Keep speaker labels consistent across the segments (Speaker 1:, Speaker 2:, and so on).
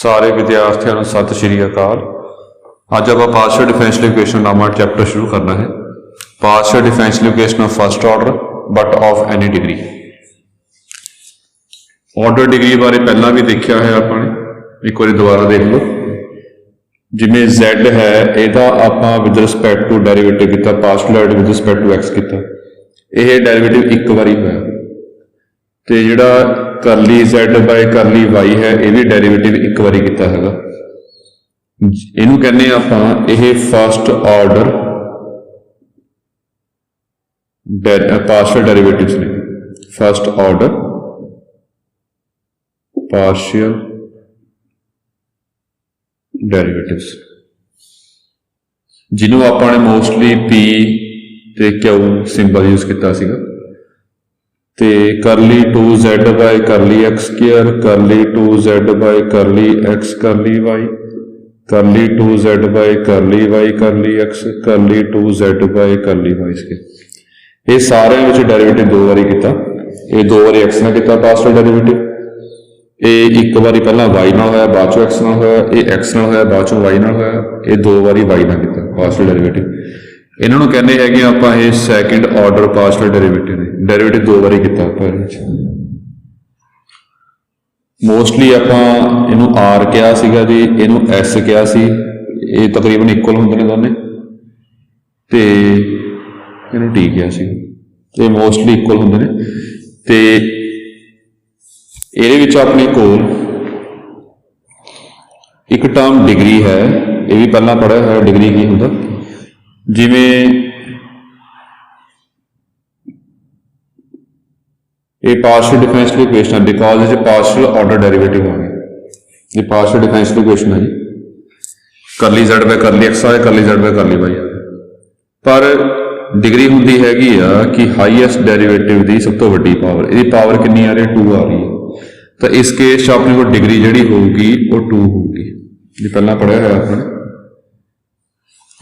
Speaker 1: सारे विद्यार्थियों को सत श्री अकाल। अज आप पार्शियल डिफरेंशियल इक्वेशन नाम चैप्टर शुरू करना है। Partial differential equation of first order but of any degree. Order degree बारे पहला भी देखा है आपने, एक बार दोबारा देख लो। जिमें Z है यदा आप विद रिस्पैक्ट टू डेरीवेटिव किया, partial derivative with respect to X किया, यह डेरीवेटिव एक बारी होया। तो जिहड़ा करली Z बाय करली Y है यह भी डेरीवेटिव एक बारी किया है। इनू कहने आप यह फर्स्ट ऑर्डर पार्शियल डेरीवेटिव्स ने। फर्स्ट ऑर्डर पार्शियल डेरीवेटिव्स जिन्हों आपने मोस्टली P ते क्यू सिंबल यूज किया सीगा। ते करली 2Z बाय करली एक्स स्क्वायर, करली 2Z बाय करली एक्स करली वाई, करली 2Z बाय करली वाई करली एक्स, करली 2Z बाय करली वाई स्क्वायर। ये सारे डेरीवेटिव दो बारी किया। ये दो बारी एक्स ना किया पार्शियल डेरीवेटिव, ये एक बारी पहला वाई ना होया बाद चो एक्स ना होया, ये एक्स ना होया बाद चो वाई ना होया, ये दो बारी वाई ना किया पार्शियल डेरीवेटिव। इन्होंने कहने हैं कि आप सैकेंड ऑर्डर पार्शियल डेरीवेटिव ने। डेरीवेटिव दो बारी किया मोस्टली आप इनू आर कहा जी, इनू एस कहा सी। ये तकरीबन इक्वल होंगे ने दोने, तो इनू टी कहा सी। ये मोस्टली इक्वल होंगे ने। तो ये अपने कोल एक टर्म डिग्री है, ये भी पहला पढ़ा है डिग्री की होंगे। जिमें ये partial differential equation because is partial order derivative आ गया। ये पार्शियल डिफरेंशियल इक्वेशन है जी। करली Z बाय करली एक्स आए, करली Z बाय करली वाई आए। पर डिग्री होंगी हैगी कि हाईएस्ट डेरिवेटिव की सब तो वड्डी पावर, ये पावर कितनी आ रही है 2 आ रही है। तो इस केस अपने को डिग्री जी होगी वो 2 होगी। ये पहला पढ़िया है आपने।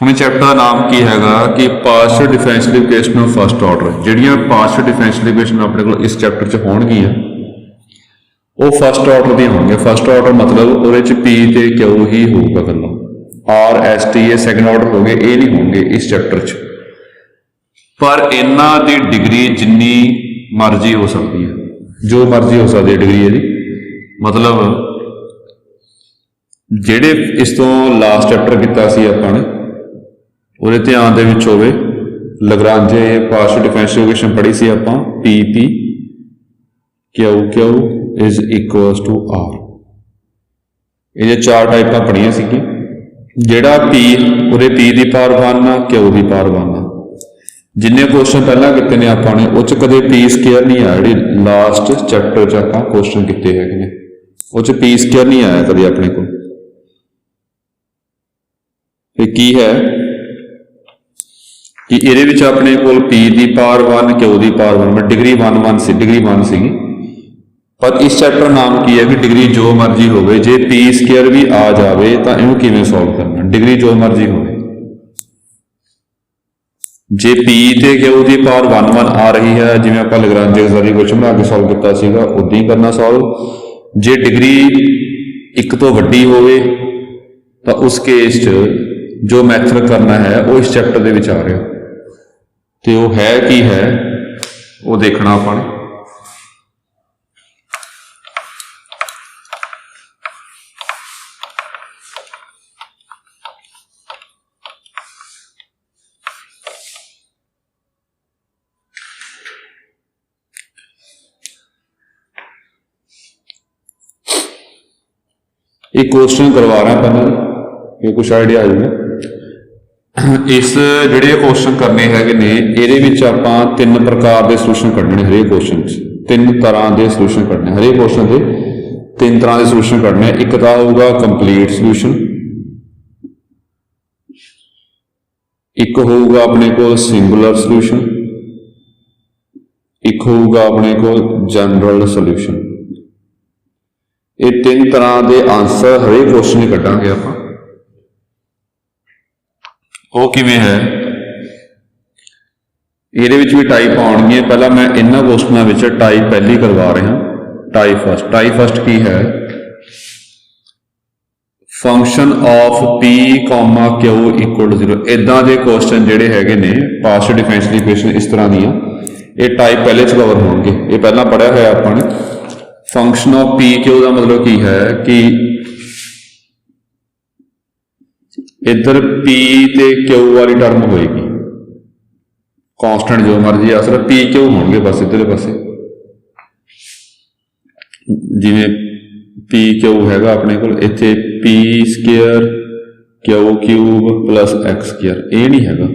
Speaker 1: हम चैप्टर का नाम की हैगा कि partial differential equation of first order. जिहड़ियां पार्शियल डिफरेंशियल इक्वेशन अपने को इस चैप्टर च होणगियां वो फर्स्ट ऑर्डर दी होंगे। फर्स्ट ऑर्डर मतलब उहदे च P ते Q ही होगा, कल्ला R S T ये सैकेंड ऑर्डर हो गए, ये नहीं होंगे इस चैप्टर च। पर इन्हां दी डिग्री जिन्नी मर्जी हो सकती है, जो मर्जी हो सकती है डिग्री है। मतलब जिहड़े इस तो लास्ट चैप्टर किया सी आपां ਉਹਦੇ ਧਿਆन ਦੇ ਵਿੱਚ ਹੋਵੇ ਲਗਰਾਂਜੇ ਪਾਰਸ਼ੀਅਲ ਡਿਫਰੈਂਸ਼ੀਅਲ ਇਕੁਏਸ਼ਨ ਪੜ੍ਹੀ ਸੀ ਆਪਾਂ। P P Q Q is equals to R। ਇਹਦੇ ਚਾਰ ਟਾਈਪਾਂ ਪੜ੍ਹੀਆਂ ਸੀਗੀਆਂ। ਜਿਹੜਾ P ਉਹਦੇ P ਦੀ ਪਾਵਰ 1 ਆ, Q ਦੀ ਪਾਵਰ 1 ਆ। ਜਿੰਨੇ ਕੁਐਸਚਨ ਪਹਿਲਾਂ ਕੀਤੇ ਨੇ ਆਪਾਂ ਨੇ ਉਹ ਚ ਕਦੇ P ਸਕੁਅਰ ਨਹੀਂ ਆਇਆ। ਜਿਹੜੀ ਲਾਸਟ ਚੈਪਟਰ ਚ ਆਪਾਂ ਕੁਐਸਚਨ ਕੀਤੇ ਹੈਗੇ ਨੇ ਉਹ ਚ P ਸਕੁਅਰ ਨਹੀਂ ਆਇਆ ਕਦੇ ਆਪਣੇ ਕੋਲ। ਇਹ ਕੀ ਹੈ कि ये अपने को P की पावर 1 Q की पावर 1 डिग्री 1 1 सी, डिग्री 1 सी। पर इस चैप्टर नाम की है कि डिग्री जो मर्जी हो, जे P स्क्वायर भी आ जाए तो इनू किवें सॉल्व करना। डिग्री जो मर्जी हो, जे P ते Q की पावर 1 1 आ रही है जिवें आपां लैग्रांजे का इक्वेशन बना के सॉल्व किया सीगा उदां ही करना सॉल्व। जे डिग्री एक तो वड्डी होवे तो उस केस च जो मैथड करना है वो इस चैप्टर दे विच आ रहा। तो वो है की है वो देखना अपन। एक क्वेश्चन करवा रहा पहले, ये कुछ आइडिया आ जाएगा। इस जिहड़े क्वेश्चन करने हैगे ने इहदे विच आपां 3 प्रकार के सोल्यूशन कढने। हरेक क्वेश्चन 3 तरह के सोल्यूशन कढने। हरेक क्वेश्चन के 3 तरह के सोल्यूशन कढने। एक तो होगा कंप्लीट सोल्यूशन, एक होगा अपने को सिंगुलर सोल्यूशन, एक होगा अपने को जनरल सोल्यूशन। ये 3 तरह के आंसर हरेक क्वेश्चन ही कढांगे आपां। वो किवें है ये भी टाइप आउणगी। पहला मैं इन्हां क्वेश्चनों में टाइप पहली करवा रहा। टाइप फस्ट की है function of P, Q equal to 0 इदां दे क्वेश्चन जिहड़े हैगे ने पार्शियल डिफरेंशियल इक्वेशन इस तरह दी ये टाइप पहले च कवर होणगे। ये पहला पढ़िया होया आपां ने। फंक्शन ऑफ P Q का मतलब की है कि इधर P ते Q वाली टर्म होएगी कॉन्स्टेंट जो मर्जी आ सकदा P Q होणगे बस इधरले पासे जिवें P Q हैगा अपने कोल इत्थे P square Q cube plus X square ये नहीं हैगा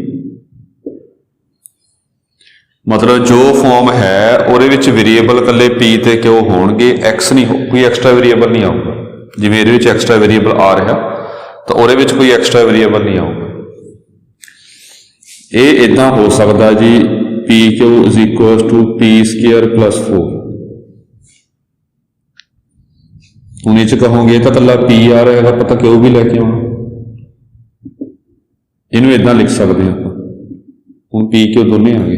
Speaker 1: मतलब जो फॉर्म है ਉਹਦੇ ਵਿੱਚ वेरीएबल कल्ले P ते Q होणगे X नहीं हो कोई एक्स्ट्रा वेरीएबल नहीं आऊगा जिवें ਇਹਦੇ ਵਿੱਚ एक्स्ट्रा वेरीएबल आ रहा तो ਉਹਦੇ ਵਿੱਚ कोई एक्स्ट्रा वेरीएबल नहीं आऊगा। ये इदां हो सकता जी P Q is equal to P square plus 4 ਹੁਣ ਇਹ ਕਹੋਗੇ ਤਾਂ ਕੱਲਾ P ਆ ਰਿਹਾ ਹੈਗਾ ਪਤਾ Q ਵੀ ਲੈ ਕੇ ਆਉਣਾ ਇਹਨੂੰ ਇਦਾਂ ਲਿਖ ਸਕਦੇ ਆਪਾਂ ਹੁਣ P Q ਦੋਨੇ ਆ ਗਏ।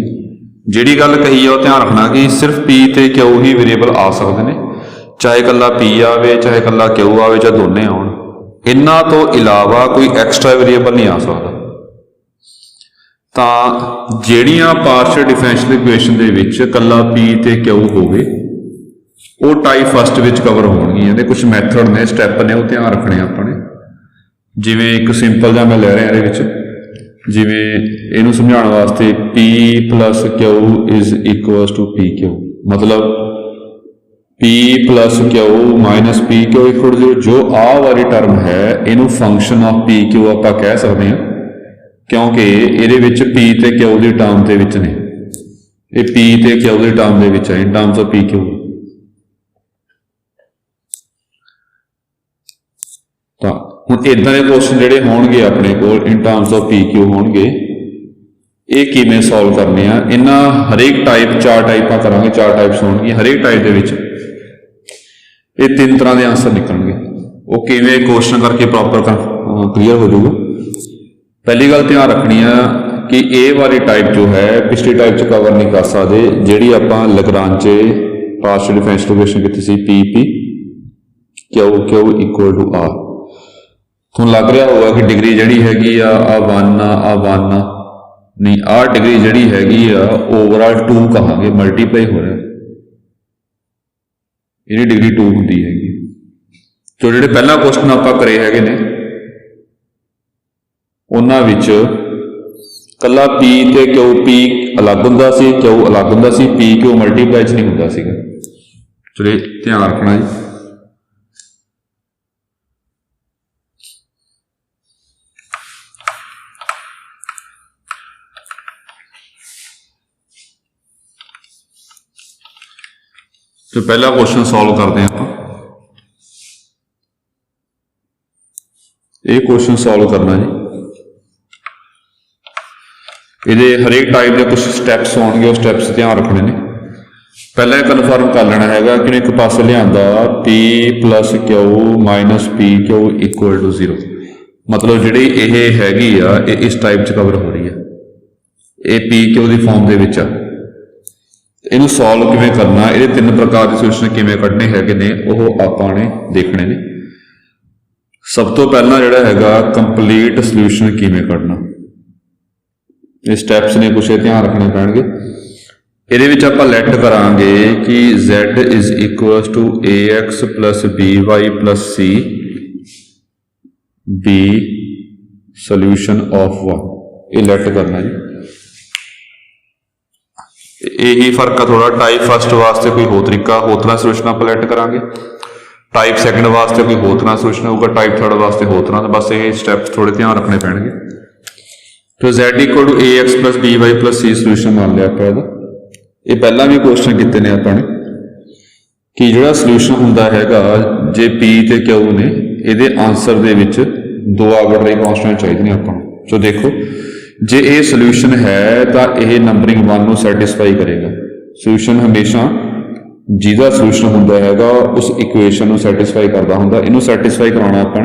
Speaker 1: ਜਿਹੜੀ ਗੱਲ ਕਹੀ ਆ ਉਹ ਧਿਆਨ ਰੱਖਣਾ ਕਿ ਸਿਰਫ P ਤੇ Q ਹੀ ਵੇਰੀਏਬਲ ਆ ਸਕਦੇ ਨੇ ਚਾਹੇ ਕੱਲਾ P ਆਵੇ ਚਾਹੇ ਕੱਲਾ Q ਆਵੇ ਚਾਹੇ ਦੋਨੇ ਆਉਣ ਇਹਨਾਂ ਤੋਂ ਇਲਾਵਾ ਕੋਈ ਐਕਸਟਰਾ ਵੇਰੀਏਬਲ ਨਹੀਂ ਆ ਸਕਦਾ। ਤਾਂ ਜਿਹੜੀਆਂ ਪਾਰਸ਼ੀਅਲ ਡਿਫਰੈਂਸ਼ੀਅਲ ਇਕੁਏਸ਼ਨ ਦੇ ਵਿੱਚ ਕੱਲਾ P ਤੇ Q ਹੋਵੇ वो टाइप फस्ट विच कवर होणगीਆਂ कुछ मैथड ने स्टैप ने वो ध्यान रखने अपने जिवें एक सिंपल जा मैं ले रहा ये जिवें इनू समझाने वास्ते P plus Q is equal to P Q मतलब P plus Q minus P Q equal to जो आ वाली टर्म है इनू फंक्शन ऑफ P Q आपां कह सकते हैं क्योंकि ये P ते Q की टर्म के विच ने ये P ते Q की टर्म के विच है इन टर्म्स ऑफ P Q। तो हुण इदां दे क्वेश्चन जिहड़े होणगे अपने कोल in terms of P Q होणगे ये किवें सॉल्व करने आ इन्हां हरेक टाइप 4 टाइपां करांगे 4 टाइप्स होणगी हरेक टाइप दे विच ये 3 तरह के आंसर निकलणगे वो किवें क्वेश्चन करके प्रॉपर क्लीयर हो जाऊगा। पहली गल ध्यान रखनी है कि ए वाली टाइप जो है पिछली टाइप च कवर नहीं कर सकते जिहड़ी आपां लैग्रांजे पार्शियल डिफरेंशियल इक्वेशन कीती सी P P Q Q equal to R ਤੁਹਾਨੂੰ ਲੱਗ ਰਿਹਾ ਹੋगा कि डिग्री ਜਿਹੜੀ ਹੈਗੀ ਆ 1 ਆ 1 नहीं आ डिग्री ਜਿਹੜੀ ਹੈਗੀ ਆ ओवरऑल 2 ਕਹਾਂਗੇ ਮਲਟੀਪਲਾਈ ਹੋ ਰਿਹਾ ਇਹਦੀ डिग्री 2 ਹੁੰਦੀ ਹੈਗੀ। ਜੋ ਜਿਹੜੇ ਪਹਿਲਾ ਕੁਐਸਚਨ ਆਪਾਂ ਕਰੇ ਹੈਗੇ ਨੇ ਉਹਨਾਂ ਵਿੱਚ ਕੱਲਾ P ਤੇ Q P ਅਲੱਗ ਹੁੰਦਾ ਸੀ Q ਅਲੱਗ ਹੁੰਦਾ ਸੀ P Q ਮਲਟੀਪਲਾਈ ਚ ਨਹੀਂ ਹੁੰਦਾ ਸੀਗਾ। ਚਲੋ ਧਿਆਨ ਰੱਖਣਾ ਜੀ। तो पहला क्वेश्चन सॉल्व करते हैं आप ये क्वेश्चन सॉल्व करना जी ये हरेक टाइप के कुछ स्टैप्स होंगे स्टैप्स ध्यान रखने ने पहले कन्फर्म कर लेना है कि एक पास लिया P plus Q minus P Q equal to 0 मतलब जी ये हैगी आ इस टाइप च कवर हो रही है ये P Q की फॉर्म के विच आ इनू सॉल्व किवें करना ये 3 प्रकार के सोल्यूशन किवें कढ़ने हैगे ने वो आपां ने देखने ने। सब तो पहला जिहड़ा हैगा कंप्लीट सोल्यूशन किवें कढ़ना ये स्टैप्स ने कुछ ध्यान रखने पैणगे। इहदे विच आपां लैट करांगे कि Z is equal to AX plus BY plus C B solution of 1 ये लैट करना जी। यही फर्क है थोड़ा टाइप फस्ट वास्ते कोई हो तरीका हो तरह सोल्यूशन आप लैट करांगे टाइप सैकेंड वास्ते कोई हो तरह सोल्यूशन होगा टाइप थर्ड वास्ते हो तरह बस ये स्टैप्स थोड़े ध्यान रखने पैणगे। तो Z equal to AX plus BY plus C solution मान लिया आप ये पहला भी क्वेश्चन कितने ने अपने कि जो सोल्यूशन हुंदा हैगा जे P ते Q ने ये आंसर दे विच 2 आर्बिट्रेरी कॉन्स्टेंट चाहिए ने आपां जो देखो जे ये सोल्यूशन है तो यह नंबरिंग 1 को सैटिस्फाई करेगा। सोल्यूशन हमेशा जिहदा सोल्यूशन हुंदा हैगा उस इक्वेशन को सैटिस्फाई करता हुंदा इनू सैटिस्फाई कराना आपां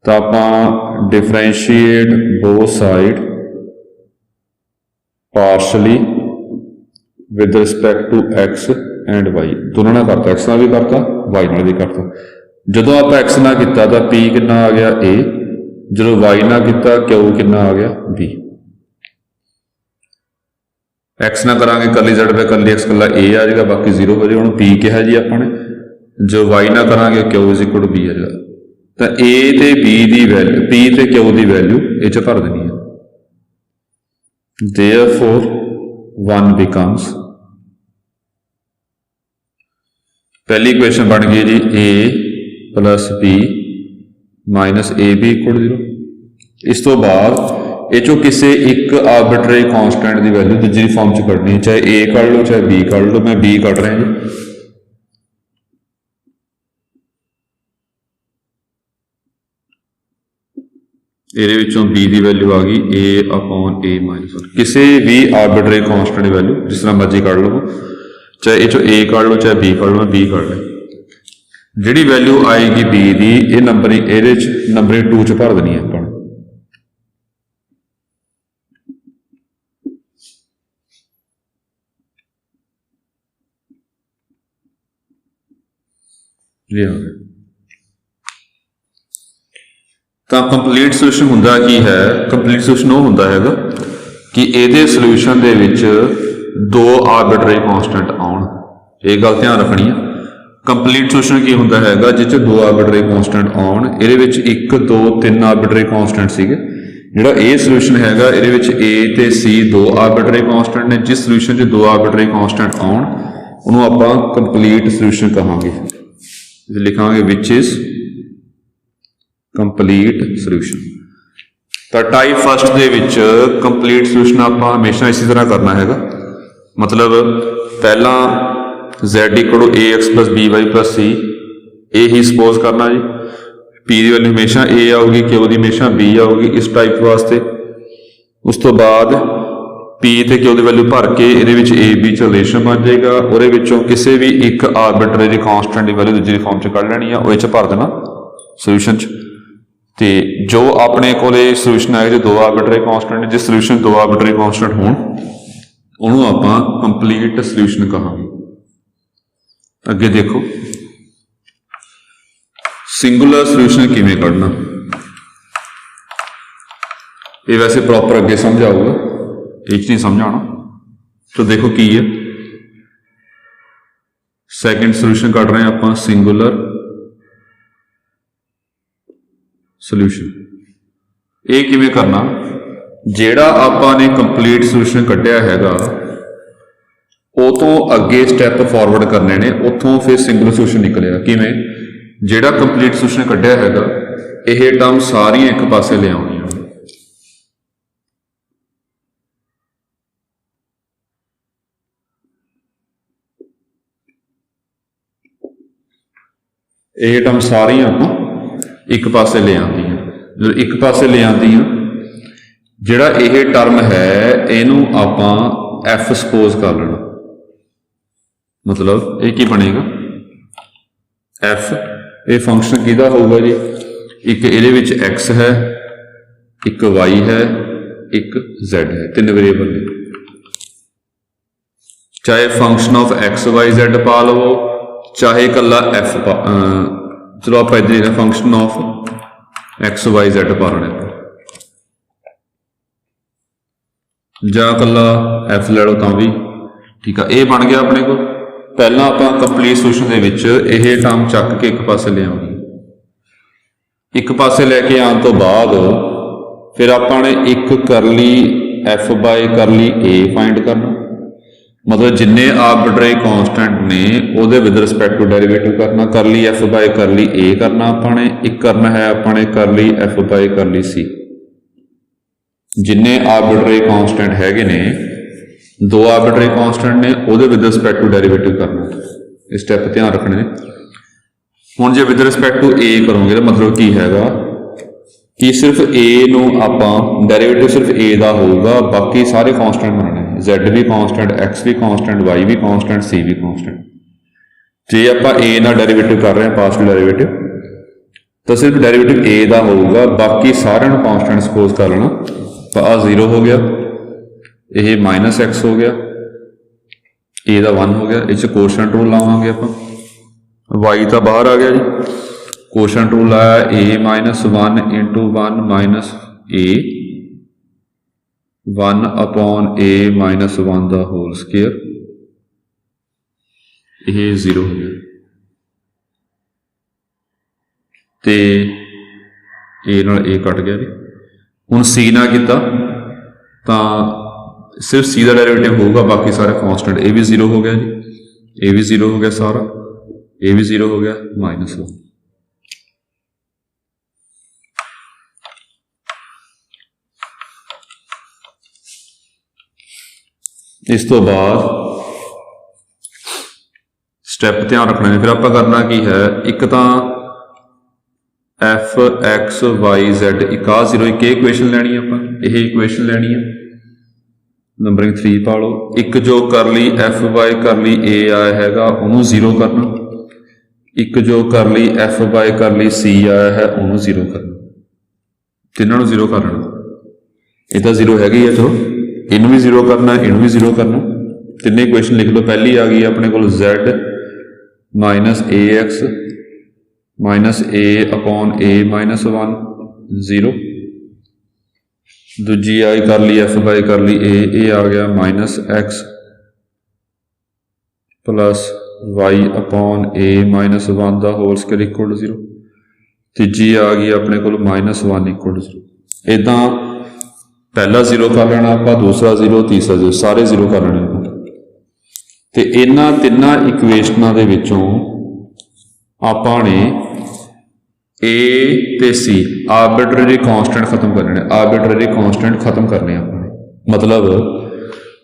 Speaker 1: तो आपां differentiate both side partially with respect to X and Y दोनों ने करता X नाल भी करता Y नाल भी करता ਜਦੋਂ ਆਪਾਂ x ਨਾਲ ਕੀਤਾ ਤਾਂ p ਕਿੰਨਾ आ गया a, ਜਦੋਂ y ਨਾਲ ਕੀਤਾ q कितना आ गया b। x ਨਾਲ ਕਰਾਂਗੇ ਕਰਲੀ z ਬਾਈ ਕਰਲੀ x ਕੱਲਾ a ਆ ਜਾਏਗਾ, ਬਾਕੀ 0 ਹੋ ਜਾਏਗਾ। ਹੁਣ p ਕਿਹਾ ਜੀ ਆਪਾਂ ਨੇ, जो y ਨਾਲ ਕਰਾਂਗੇ q = b ਆ ਜਾਏਗਾ। ਤਾਂ a ਤੇ b ਦੀ ਵੈਲਿਊ, p ਤੇ q ਦੀ ਵੈਲਿਊ ਇਹ 'ਚ ਭਰ ਦੇਣੀ ਹੈ। Therefore 1 becomes, पहली इक्वेशन बन गई जी a plus b minus ab = 0। इस तो बाद ये चो किसी एक आर्बिट्रेरी कॉन्स्टेंट की वैल्यू दूसरी फॉर्म च कढ़नी, चाहे a कढ़ लो चाहे b कढ़ लो। मैं b कढ़ रहा जी, ਇਹਦੇ ਵਿੱਚੋਂ b ਦੀ ਵੈਲਿਊ ਆ ਗਈ a/a-1। ਕਿਸੇ ਵੀ ਆਰਬਿਟਰੀ ਕੌਂਸਟੈਂਟ ਦੀ ਵੈਲਿਊ ਜਿਸ ਤਰ੍ਹਾਂ ਮਰਜ਼ੀ ਕੱਢ ਲਓ, ਚਾਹੇ ਇਹ ਚੋਂ a ਕੱਢ ਲਓ ਚਾਹੇ b ਕੱਢ ਲਓ। b ਕੱਢ ਲਿਆ, ਜਿਹੜੀ ਵੈਲਿਊ ਆਏਗੀ b ਦੀ ਇਹ ਨੰਬਰਿੰਗ ਇਹਦੇ ਚ ਨੰਬਰਿੰਗ 2 ਚ ਭਰ ਦੇਣੀ ਹੈ ਆਪਾਂ ਨੇ। ਇਹ ਹੋ ਗਿਆ। ਤਾਂ ਕੰਪਲੀਟ ਸੋਲੂਸ਼ਨ ਹੁੰਦਾ ਕੀ ਹੈ? ਕੰਪਲੀਟ ਸੋਲੂਸ਼ਨ ਉਹ ਹੁੰਦਾ ਹੈਗਾ ਕਿ ਇਹਦੇ ਸੋਲੂਸ਼ਨ ਦੇ ਵਿੱਚ 2 ਆਰਬਿਟਰੀ ਕੌਂਸਟੈਂਟ ਆਉਣ। ਇਹ ਗੱਲ ਧਿਆਨ ਰੱਖਣੀ ਹੈ। ਕੰਪਲੀਟ ਸੋਲੂਸ਼ਨ ਕੀ ਹੁੰਦਾ ਹੈਗਾ? ਜਿਸ 'ਚ 2 ਆਰਬਿਟਰੀ ਕੌਂਸਟੈਂਟ ਆਉਣ। ਇਹਦੇ ਵਿੱਚ 1 2 3 ਆਰਬਿਟਰੀ ਕੌਂਸਟੈਂਟ ਸੀਗੇ। ਜਿਹੜਾ ਇਹ ਸੋਲੂਸ਼ਨ ਹੈਗਾ ਇਹਦੇ ਵਿੱਚ a ਤੇ c 2 ਆਰਬਿਟਰੀ ਕੌਂਸਟੈਂਟ ਨੇ। ਜਿਸ ਸੋਲੂਸ਼ਨ 'ਚ 2 ਆਰਬਿਟਰੀ ਕੌਂਸਟੈਂਟ ਆਉਣ ਉਹਨੂੰ ਆਪਾਂ ਕੰਪਲੀਟ ਸੋਲੂਸ਼ਨ ਕਹਾਂਗੇ। ਲਿਖਾਂਗੇ ਵਿਚ ਇਜ਼ ਕੰਪਲੀਟ ਸੋਲੂਸ਼ਨ। ਤਾਂ ਟਾਈਪ ਫਸਟ ਦੇ ਵਿੱਚ ਕੰਪਲੀਟ ਸੋਲੂਸ਼ਨ ਆਪਾਂ ਹਮੇਸ਼ਾ ਇਸੇ ਤਰ੍ਹਾਂ ਕਰਨਾ ਹੈਗਾ। ਮਤਲਬ ਪਹਿਲਾਂ z = ax + by + c ਇਹ ਹੀ ਸਪੋਜ਼ ਕਰਨਾ ਜੀ। p ਦੀ ਵੈਲਿਊ ਹਮੇਸ਼ਾ a ਆਊਗੀ, q ਦੀ ਹਮੇਸ਼ਾ b ਆਊਗੀ ਇਸ ਟਾਈਪ ਵਾਸਤੇ। ਉਸ ਤੋਂ ਬਾਅਦ p ਤੇ q ਦੀ ਵੈਲਿਊ ਭਰ ਕੇ ਇਹਦੇ ਵਿੱਚ a b ਚ ਰਿਲੇਸ਼ਨ ਬਣ ਜਾਏਗਾ। ਉਹਦੇ ਵਿੱਚੋਂ ਕਿਸੇ ਵੀ ਇੱਕ ਆਰਬਿਟਰੀ ਕੌਂਸਟੈਂਟ ਦੀ ਵੈਲਿਊ ਦੂਜੀ ਫਾਰਮ ਚ ਕੱਢ ਲੈਣੀ ਆ, ਉਹ ਇਹ ਚ ਭਰ ਦੇਣਾ ਸੋਲੂਸ਼ਨ ਚ। ਤੇ ਜੋ ਆਪਣੇ ਕੋਲੇ ਸੋਲੂਸ਼ਨ ਆਏ ਜੇ 2 ਆਰਬਿਟਰੀ ਕੌਂਸਟੈਂਟ, ਜਿਸ ਸੋਲੂਸ਼ਨ 2 ਆਰਬਿਟਰੀ ਕੌਂਸਟੈਂਟ ਹੋਣ ਉਹਨੂੰ ਆਪਾਂ ਕੰਪਲੀਟ ਸੋਲੂਸ਼ਨ ਕਹਾਂਗੇ। ਅੱਗੇ ਦੇਖੋ ਸਿੰਗੂਲਰ ਸੋਲੂਸ਼ਨ ਕਿਵੇਂ ਕੱਢਣਾ। ਇਹ ਵੈਸੇ ਪ੍ਰੋਪਰ ਅੱਗੇ ਸਮਝਾਊਗਾ, ਇਹ 'ਚ ਨਹੀਂ ਸਮਝਾਉਣਾ। ਤਾਂ ਦੇਖੋ ਕੀ ਹੈ, ਸੈਕਿੰਡ ਸੋਲੂਸ਼ਨ ਕੱਢ ਰਹੇ ਹਾਂ ਆਪਾਂ ਸਿੰਗੂਲਰ ਸੋਲੂਸ਼ਨ। ਇਹ ਕਿਵੇਂ ਕਰਨਾ? ਜਿਹੜਾ ਆਪਾਂ ਨੇ ਕੰਪਲੀਟ ਸੋਲੂਸ਼ਨ ਕੱਢਿਆ ਹੈਗਾ ਉਹ ਤੋਂ ਅੱਗੇ ਸਟੈਪ ਫਾਰਵਰਡ ਕਰਨੇ ਨੇ, ਉੱਥੋਂ ਫਿਰ ਸਿੰਗੂਲਰ ਸੋਲੂਸ਼ਨ ਨਿਕਲੇਗਾ। ਕਿਵੇਂ? ਜਿਹੜਾ ਕੰਪਲੀਟ ਸੋਲੂਸ਼ਨ ਕੱਢਿਆ ਹੈਗਾ ਇਹ ਟਰਮ ਸਾਰੀਆਂ ਇੱਕ ਪਾਸੇ ਲਿਆਉਣੀਆਂ। ਇਹ ਟਰਮ ਸਾਰੀਆਂ ਆਪਾਂ ਇੱਕ ਪਾਸੇ ਲੈ ਆਉਂਦੀਆਂ। ਜਦੋਂ ਇੱਕ ਪਾਸੇ ਲੈ ਆਉਂਦੀਆਂ, ਜਿਹੜਾ ਇਹ ਟਰਮ ਹੈ ਇਹਨੂੰ ਆਪਾਂ f ਸਪੋਜ਼ ਕਰ ਲੈਣਾ। ਮਤਲਬ ਇਹ ਕੀ ਬਣੇਗਾ? f ਇਹ ਫੰਕਸ਼ਨ ਕਿਹਦਾ ਹੋਊਗਾ ਜੀ? ਇੱਕ ਇਹਦੇ ਵਿੱਚ x ਹੈ, ਇੱਕ y ਹੈ, ਇੱਕ z ਹੈ, 3 ਵੇਰੀਏਬਲ ਨੇ। ਚਾਹੇ function of x y z ਪਾ ਲਵੋ, ਚਾਹੇ ਇਕੱਲਾ f ਚਲੋ ਆਪਾਂ ਇੱਧਰ ਹੀ function of x y z ਪਾ ਲੈਣਾ, ਜਾਂ ਇਕੱਲਾ f ਲੈ ਲਓ ਤਾਂ ਵੀ ਠੀਕ ਆ। ਇਹ ਬਣ ਗਿਆ ਆਪਣੇ ਕੋਲ। ਪਹਿਲਾਂ ਆਪਾਂ ਕੰਪਲੀਟ ਸੋਲੂਸ਼ਨ ਦੇ ਵਿੱਚ ਇਹ ਟਰਮ ਚੱਕ ਕੇ ਇੱਕ ਪਾਸੇ ਲੈ ਆਉਣੀ। ਇੱਕ ਪਾਸੇ ਲੈ ਕੇ ਆਉਣ ਤੋਂ ਬਾਅਦ ਫਿਰ ਆਪਾਂ ਨੇ ਇੱਕ curly f by curly a find ਕਰਨਾ। ਮਤਲਬ ਜਿੰਨੇ ਆਰਬਿਟਰੀ ਕੌਂਸਟੈਂਟ ਨੇ ਉਹਦੇ ਵਿਦ ਰਿਸਪੈਕਟ ਟੂ ਡੈਰੀਵੇਟਿਵ ਕਰਨਾ। ਕਰਲੀ f ਬਾਈ ਕਰਲੀ a ਕਰਨਾ ਆਪਾਂ ਨੇ। ਇੱਕ ਕਰਨਾ ਹੈ ਆਪਾਂ ਨੇ ਕਰਲੀ f ਬਾਈ ਕਰਲੀ c। ਜਿੰਨੇ ਆਰਬਿਟਰੀ ਕੌਂਸਟੈਂਟ ਹੈਗੇ ਨੇ, 2 ਆਰਬਿਟਰੀ ਕੌਂਸਟੈਂਟ ਨੇ, ਉਹਦੇ ਵਿਦ ਰਿਸਪੈਕਟ ਟੂ ਡੈਰੀਵੇਟਿਵ ਕਰਨਾ। ਇਹ ਸਟੈਪ ਧਿਆਨ ਰੱਖਣੇ ਨੇ। ਹੁਣ ਜੇ ਵਿਦ ਰਿਸਪੈਕਟ ਟੂ a ਕਰੋਗੇ ਤਾਂ ਮਤਲਬ ਕੀ ਹੈਗਾ ਕਿ ਸਿਰਫ a ਨੂੰ ਆਪਾਂ ਡੈਰੀਵੇਟਿਵ ਸਿਰਫ a ਦਾ ਹੋਊਗਾ, ਬਾਕੀ ਸਾਰੇ ਕੌਂਸਟੈਂਟ ਬਣਨੇ। z ਵੀ ਕੌਂਸਟੈਂਟ, x ਵੀ ਕੌਂਸਟੈਂਟ, y ਵੀ ਕੌਂਸਟੈਂਟ, c ਵੀ ਕੌਂਸਟੈਂਟ। ਜੇ ਆਪਾਂ a ਨਾਲ ਡੈਰੀਵੇਟਿਵ ਕਰ ਰਹੇ ਹਾਂ ਪਾਰਸ਼ਲ ਡੈਰੀਵੇਟਿਵ, ਤਾਂ ਸਿਰਫ ਡੈਰੀਵੇਟਿਵ a ਦਾ ਹੋਊਗਾ, ਬਾਕੀ ਸਾਰਿਆਂ ਨੂੰ ਕੌਂਸਟੈਂਟ ਸਪੋਜ਼ ਕਰ ਲੈਣਾ। ਤਾਂ ਆਹ 0 ਹੋ ਗਿਆ, ਇਹ -x ਹੋ ਗਿਆ, a ਦਾ 1 ਹੋ ਗਿਆ। ਇਹ 'ਚ ਕੋਸ਼ੈਂਟ ਰੂਲ ਲਾਵਾਂਗੇ ਆਪਾਂ। y ਤਾਂ ਬਾਹਰ ਆ ਗਿਆ ਜੀ, क्वेश्चन रूल आया a-1 into 1 minus a 1 upon a-1 दा होल स्केयर, ये 0 हो गया ते ए नाल ए कट गया जी। हुण सी ना किता तां सिर्फ सी का डेरिवेटिव होगा, बाकी सारे कॉन्स्टेंट। ए भी 0 हो गया जी, ए भी 0 हो गया सारा, ए भी 0 हो गया, -1। इस तो बाद स्टैप ध्यान रखना है। फिर आप करना की है, एक तो एफ एक्स वाई जैड एक आ 0 एक इक्वेशन लैनी है, आप यह इक्वेशन लैनी है, नंबरिंग 3 पा लो। एक जो करली एफ बाय करली ए आया हैगा उन्होंने 0 करना, एक जो करली एफ बाय करली सी आया है उन्होंने 0 करना, तीनों 0 करना। ये तो 0 हैगी है, चलो इनू भी 0 करना, इनू भी 0 करना। तीनों इक्वेशन लिख लो। पहली आ गई अपने को z माइनस ए एक्स माइनस ए अपॉन ए -1 0। दूजी आई कर ली एफ बाय कर ली ए आ गया -x प्लस वाई अपॉन ए -1 का होल स्केयर इक्वल टू 0। तीजी आ गई अपने को -1 इक्वल टू 0। इदा पहला 0 कर लेना आप, दूसरा 0, तीसरा 0, सारे 0 कर लेने। तो इन्हां तिन्नां इक्वेशनां दे विचों आपां ने ए ते सी आर्बिट्रेरी कॉन्स्टेंट खत्म करने, आर्बिट्रेरी कॉन्स्टेंट खत्म करने अपने। मतलब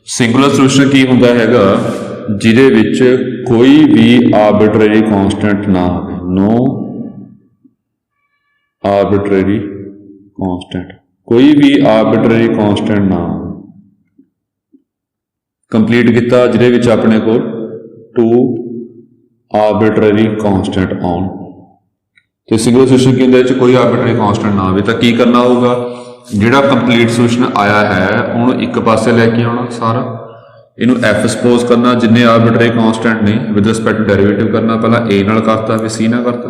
Speaker 1: सिंगुलर सोल्यूशन की हुंदा हैगा जिहदे विच कोई भी आर्बिट्रेरी कॉन्स्टेंट ना हो, नो आर्बिट्रेरी कॉन्स्टेंट, कोई भी आर्बिट्रेरी कॉन्स्टेंट ना हो। कंप्लीट किया जिहदे विच अपने को 2 आर्बिट्रेरी कॉन्स्टेंट आउण। तो सिंगल सोल्यूशन की अंदर कोई आर्बिट्रेरी कॉन्स्टेंट ना आए तो की करना होगा, जिहड़ा कंप्लीट सोल्यूशन आया है उन्होंने एक पासे लैके आना सारा, इनू एफ सपोज करना, जिन्ने आर्बिट्रेरी कॉन्स्टेंट ने विद रिस्पेक्ट टू डेरिवेटिव करना। पहला ए नाल करता फिर सी नाल करता,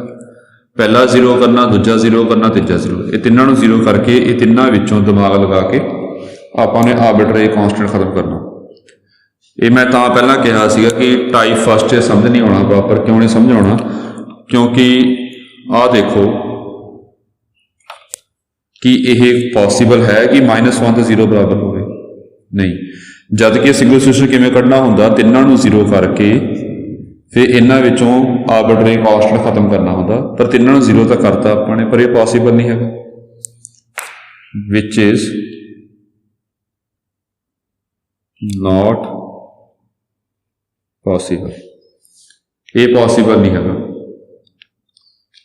Speaker 1: पहला 0 करना, दूजा 0 करना, तीजा 0, ये तिन्नों 0 करके ये तिन्नों विचों दिमाग लगा के आपने आर्बिट्रेरी कॉन्स्टेंट खत्म करना। ये मैं तां पहला कहा सीगा कि टाइप फस्ट समझ नहीं आना प्रॉपर। क्यों नहीं समझ आना? क्योंकि आ देखो कि यह पॉसीबल है कि -1 तो 0 बराबर हो नहीं, जद कि सिंगल सोल्यूशन किवें कढ़ना हुंदा, तिन्नां नूं 0 करके फिर इन्हां विचों आर्बिट्रेरी कॉन्स्टेंट खत्म करना हुंदा, पर तिन्नां नूं 0 तो करता आपने, पर यह पॉसीबल नहीं है, विच इज नॉट पॉसीबल। ये पॉसीबल नहीं है।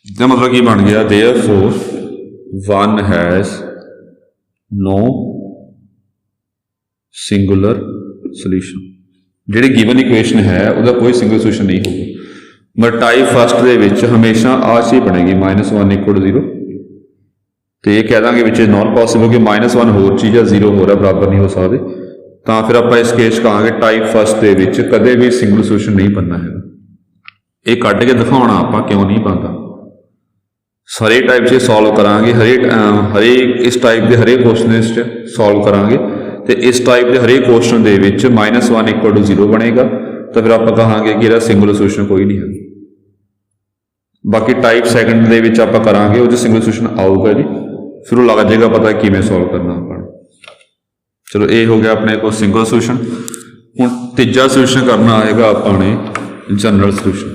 Speaker 1: इसका मतलब की बन गया, therefore 1 has no singular solution. जिहड़ी गिवन इक्वेशन है उसका कोई सिंगल सोल्यूशन नहीं होगा। बट टाइप फस्ट दे विच हमेशा आ चीज बनेगी -1 इक्वल टू 0। तो ये कह देंगे विच नॉट पॉसीबल कि -1 होर चीज़ है, 0 हो रहा बराबर नहीं हो सकते। तो फिर आप इस केस कहांगे टाइप फस्ट दे विच कदे भी सिंगल सोल्यूशन नहीं बनना है। ये कढ़ के दिखाना आप क्यों नहीं बनता। सारे टाइप से सॉल्व करांगे, हरेक इस टाइप के हरेक क्वेश्चन सॉल्व करांगे। तो इस टाइप के हरेक क्वेश्चन के -1 इक्वल टू 0 बनेगा, तो फिर आप कहांगे कि सिंगल सोल्यूशन कोई नहीं है। बाकी टाइप सैकेंड के विच आप करांगे वो सिंगल सोल्यूशन आऊगा जी, फिर वो लग जाएगा पता किवें सॉल्व करना अपना। चलो ये हो गया अपने को सिंगल सोल्यूशन। हुण तीजा सोल्यूशन करना आएगा अपने जनरल सोल्यूशन।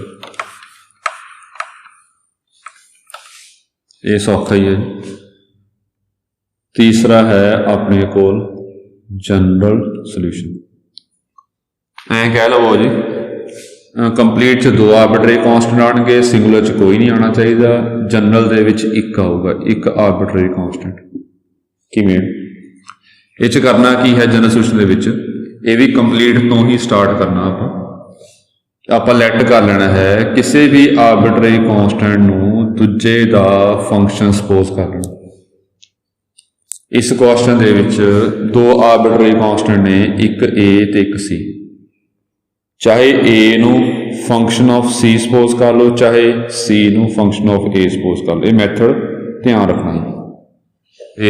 Speaker 1: ये सौखा ही है। तीसरा है अपने को जनरल सोल्यूशन। ऐ कह लो जी कंप्लीट च 2 आर्बिट्रेरी कॉन्स्टेंट आएंगे, सिंगुलर च कोई नहीं आना चाहिए, जनरल दे विच एक आऊगा, एक आर्बिट्रेरी कॉन्स्टेंट। किवें इह च करना की है जनरल सोल्यूशन दे विच, ये भी कंप्लीट तो ही स्टार्ट करना। आप लैट कर लेना है किसी भी आर्बिट्रेरी कॉन्स्टेंट नूं दूजे दा फंक्शन सपोज कर लेना। इस क्वेश्चन दे विच 2 आर्बिट्रेरी कॉन्स्टेंट ने, एक ए ते एक सी। चाहे ए नू फंक्शन ऑफ सी सपोज कर लो, चाहे सी नू फंक्शन ऑफ ए सपोज कर लो। ये मैथड ध्यान रखना है,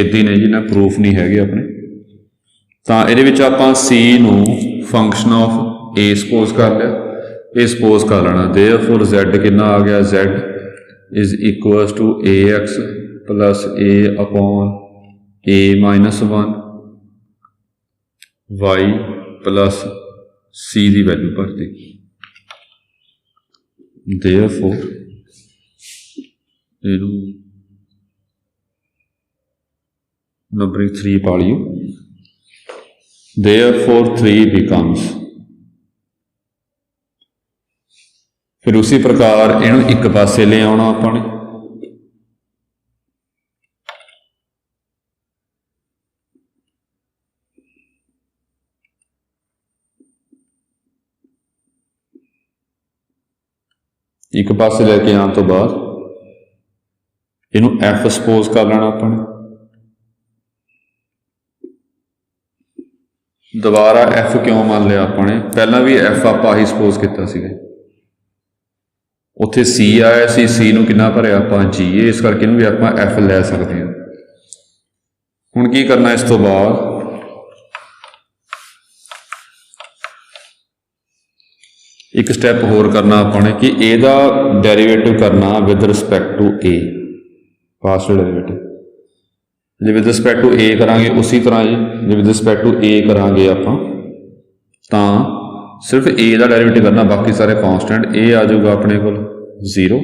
Speaker 1: इदां ने जी ना प्रूफ नहीं है अपने। तो ये आप सी नू फंक्शन ऑफ ए सपोज कर लिया, ये सपोज कर लेना। देयरफॉर Z कितना आ गया, Z is equals to a x plus a upon a minus 1 y plus c की वैल्यू भर दी। देयरफॉर इनू नंबरिंग 3 पा लियो। देयरफॉर 3 बिकम्स, फिर उसी प्रकार इनू एक पासे ले आना अपने। एक पासे लेके आने तो बाद इनू एफ सपोज कर लेना अपने। दोबारा एफ क्यों मान लिया अपने, पहला भी एफ आप ही सपोज किया सीगा, उत्थे सी आया सी, सी नू कितना भरिया आप जी, इस करके भी आप एफ लै सकते हैं। हुण की करना, इस तो बाद एक स्टैप होर करना अपने कि एदा डेरीवेटिव करना with respect to A, partial derivative. जो विद रिस्पैक्ट टू ए करांगे उसी तरह जी, जो विद रिस्पैक्ट टू ए करांगे आप सिर्फ ए का डेरीवेटिव करना, बाकी सारे कॉन्स्टेंट। ए आ जाऊगा अपने को 0,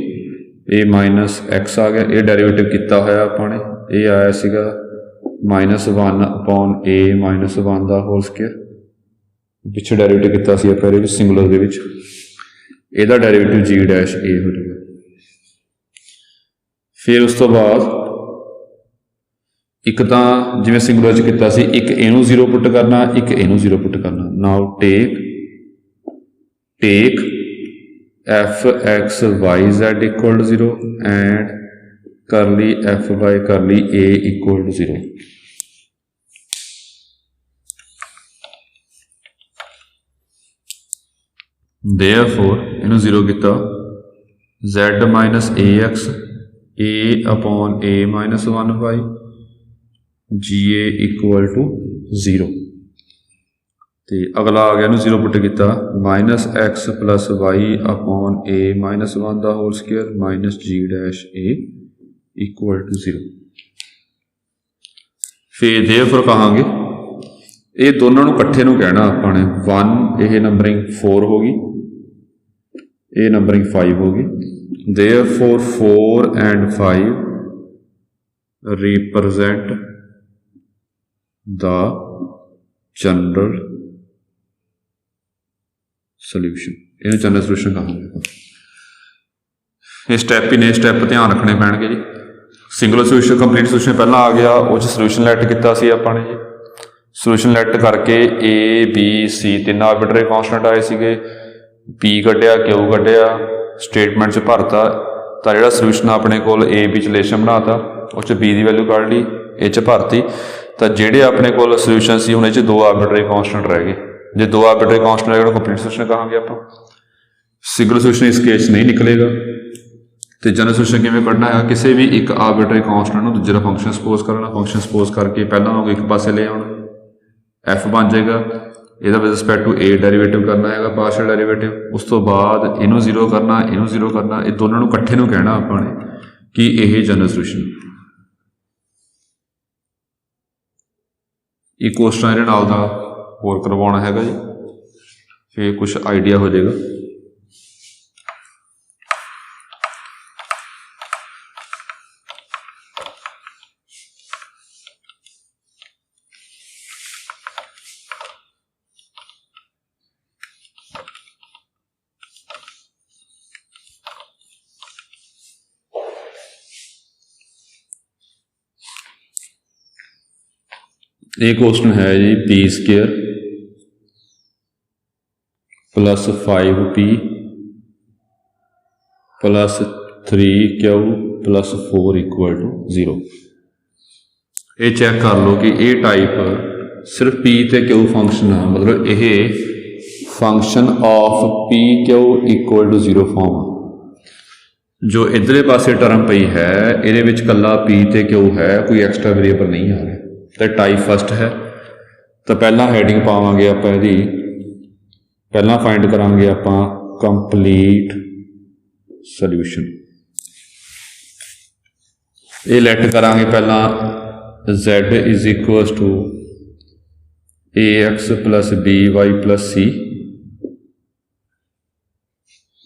Speaker 1: ए माइनस एक्स आ गया, ये डेरीवेटिव किया होया अपने, ये आया सीगा -1 अपॉन ए माइनस 1 का होल स्केयर। पिछले डेरीवेटिव किया सी आप सिंगुलर के विच, एदा डेरीवेटिव जी डैश ए हो जाएगा। फिर उस तो बाद एक तो जिवें सिंगुलर च किया सी, एक इनू 0 पुट करना, एक इनू 0 पुट करना। Now take f x y z equal to 0 and curly f y curly a equal to 0। Therefore इनू 0 किया, z minus A x a upon a minus 1 y g a equal to 0। तो अगला आ गया 0 put किया, minus x plus y upon a minus 1 का whole square minus ji dash a equal to 0। फिर therefore कहांगे, ये दोनों कट्ठे नूं कहना अपने 1, ये नंबरिंग 4 होगी, ये नंबरिंग 5 होगी। Therefore 4 and 5 represent the general solution, इन्हें जनरल सोल्यूशन कहांगे। ये स्टैप ही ने, स्टैप ध्यान रखने पैणगे जी। सिंगुलर सोल्यूशन कंप्लीट सोल्यूशन पहला आ गया, उस सोल्यूशन लैट किया सी आपां ने जी। सोल्यूशन लैट करके A B C 3 arbitrary constant आए सीगे, पी कढ़िया क्यू कढ़िया, स्टेटमेंट च भरता, तो जिहड़ा सोल्यूशन अपने कोल ए बी च रिलेशन बनाता, उस बी की वैल्यू कढ़ ली, ए च भरती। तो जिहड़े अपने कोल सोल्यूशन सी हुण इह च 2 आर्बिट्ररी कॉन्स्टेंट रह गए। जो 2 आर्बिट्ररी कॉन्स्टेंट रह गए कंप्लीट सोल्यूशन कहांगे आपां। सिंगुलर सोल्यूशन इस केस नहीं निकलेगा। तो जनरल सोल्यूशन किवें कढ़ना है, किसी भी एक आर्बिट्ररी कॉन्स्टेंट नूं दूजे दा फंक्शन सपोज करना, फंक्शन सपोज करके पहला वांगू एक पासे ले आउणा, एफ बन जाएगा, ਇਹਦਾ with respect to A derivative करना है पार्शियल डेरीवेटिव, उस तो बाद इनू 0 करना, इनू 0 करना, ये दोनों को इकट्ठे नूं कहना आपने कि यह जनरल सोल्यूशन। एक क्वेश्चन ये नाल दा होर करवाउणा हैगा जी, फिर कुछ आइडिया हो जाएगा। एक क्वेश्चन है जी, p square plus 5p plus 3q plus 4 equal to 0। ये चेक कर लो कि ये टाइप सिर्फ p ते q फंक्शन है, मतलब ये function of P Q equal to 0 form जो इधरले पासे टर्म पई है ये कला पी ते क्यू है, कोई एक्सट्रा वेरीएबल नहीं आ रहा। तो टाइप फस्ट है, तो पहला हैडिंग पावांगे आप, पहला फाइंड करांगे आप कंप्लीट सोल्यूशन। ये लैट करांगे पहला z is equal to ax plus by plus c।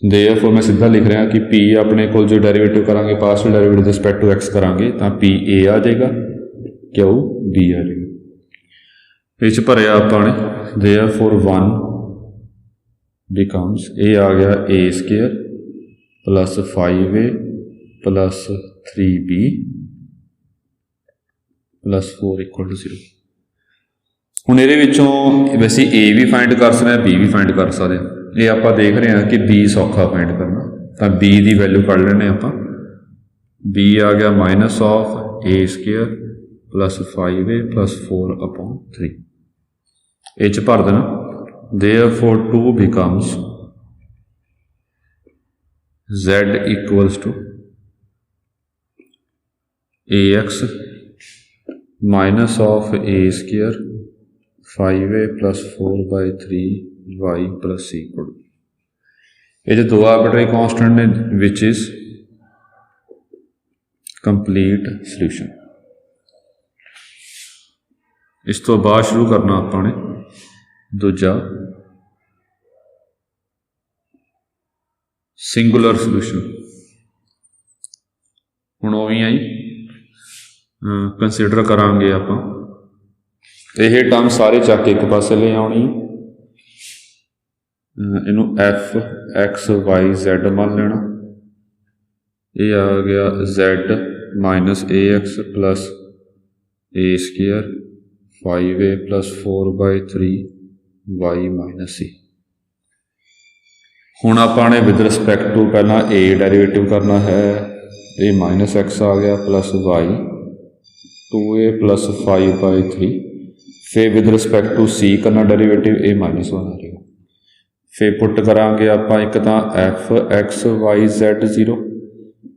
Speaker 1: Therefore मैं सीधा लिख रहा कि p अपने को जो डेरिवेटिव करांगे partial derivative respect to x करांगे तो p a आ जाएगा, q b आ जाएगा। इस भरिया अपने देयरफॉर 1 बिकम्स a आ गया a square plus 5a plus 3b plus 4 equal to 0। हुण ये वैसे a भी फाइंड कर सकते हैं, b भी फाइंड कर सकते हैं। ये आप देख रहे हैं कि b सौखा फाइंड करना, तो b की वैल्यू कढ़ लेने आप। b आ गया minus of a square plus 5a plus 4/3 ये भर देना। Therefore 2 becomes z equals to ax minus of a square 5a plus 4/3y plus c equal. ये जो दो आर्बिट्ररी कॉन्स्टेंट ने विच इज कंप्लीट सोल्यूशन। इस तो बाद शुरू करना आपने दूजा सिंगुलर सोल्यूशन। हुण उवें आई कंसीडर करांगे आप ये टर्म सारे चक एक पासे ले आनी, इनू एफ एक्स वाई जैड मान लेना। ये आ गया z माइनस ए एक्स प्लस ए square 5a plus 4/3y minus c। हुण आपने विद रिस्पैक्ट टू पहला a डेरिवेटिव करना है, ये माइनस एक्स आ गया प्लस वाई 2a प्लस 5/3। फिर विद रिस्पैक्ट टू c करना डेरिवेटिव a माइनस 1 आ जाएगा। फिर पुट करांगे आप एक तो एफ एक्स वाई जैड 0,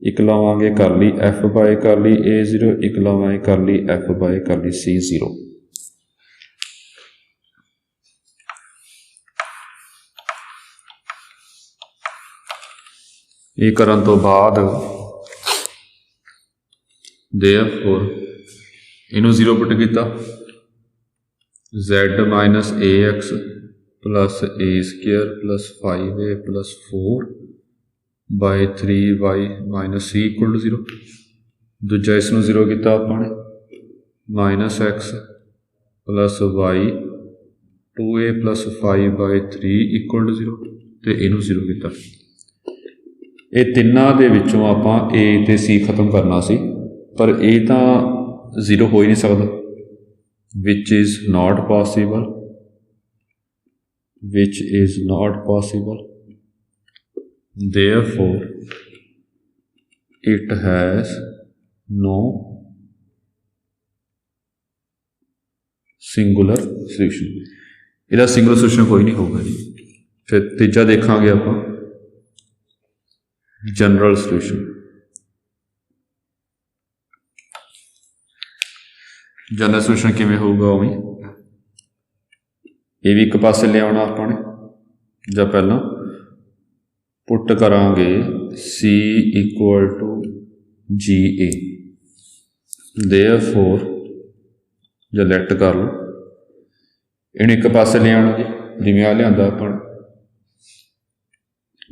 Speaker 1: एक लावांगे करली एफ बाय करली a 0, एक लावांगे करली एफ बाय करली c 0। ये करन तो बाद देयरफॉर इनू 0 पुट किया, z minus A x plus A square plus 5a plus 4/3y minus c equal to 0। दूजा इसनों 0 किया आपने minus x plus Y 2a plus 5/3 equal to 0, तो इनू 0 किया। ये तिना दे विचों आपां a ते c खत्म करना सी, पर ये तो 0 हो ही नहीं सकता, which is not possible, which is not possible, therefore it has no singular solution। इसका सिंगुलर सोल्यूशन कोई नहीं होगा जी। फिर तीजा देखांगे आप जनरल सोल्यूशन। जनरल सोल्यूशन किवें होगा उवें ये भी एक पासे ले आना आपने। जब पहला पुट करांगे c equal to G A, therefore जो लैट कर लो इन एक पासे ले आना जी, जिवें आ लिया अपन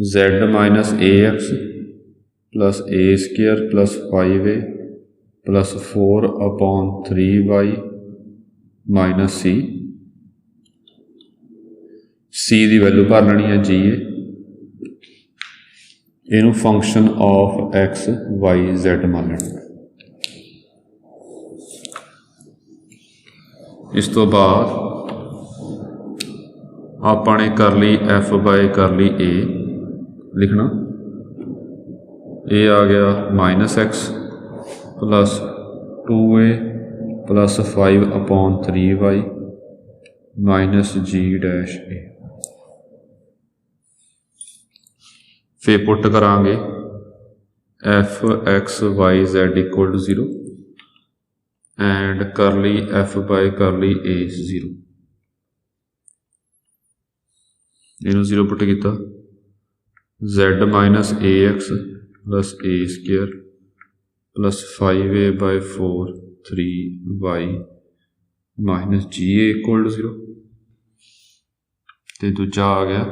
Speaker 1: z माइनस ए एक्स प्लस ए square plus 5a plus 4/3y minus c। c की वैल्यू भर लेनी है जी ए, इनू function of x y z मान लेना। इस तो बाद आपने कर ली एफ बाय कर ली ए लिखना। ए आ गया minus x plus 2a plus 5/3y minus g dash a. फिर पुट करांगे f x y z equal to 0 and curly f by curly a 0। इनू 0 पुट किया z minus A x plus a square plus 5a by 4 3y minus g a equal to 0। तो दूजा आ गया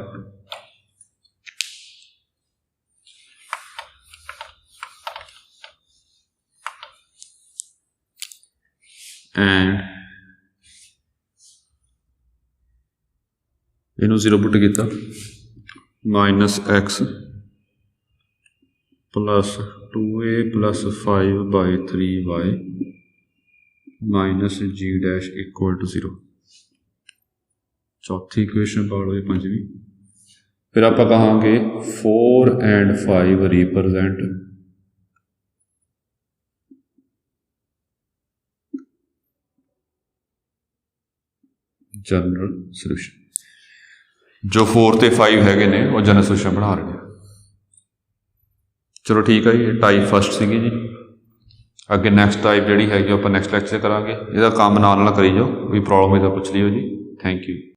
Speaker 1: and इनू 0 put किया minus x plus 2a plus 5 by 3y minus ji dash equal to 0। चौथी equation पा लो ये पंजवीं। फिर आप कहांगे 4 एंड 5 रिप्रजेंट जनरल सोल्यूशन। जो 4 ते 5 है ने वो जनरल सोल्यूशन बना रहे हैं। चलो ठीक है जी, टाइप फस्ट सी जी। अगे नैक्सट टाइप जी है आप नैक्सट लैक्चर करांगे। यदा काम नाल करी जाओ, कोई प्रॉब्लम है तो पूछ लियो जी। Thank you.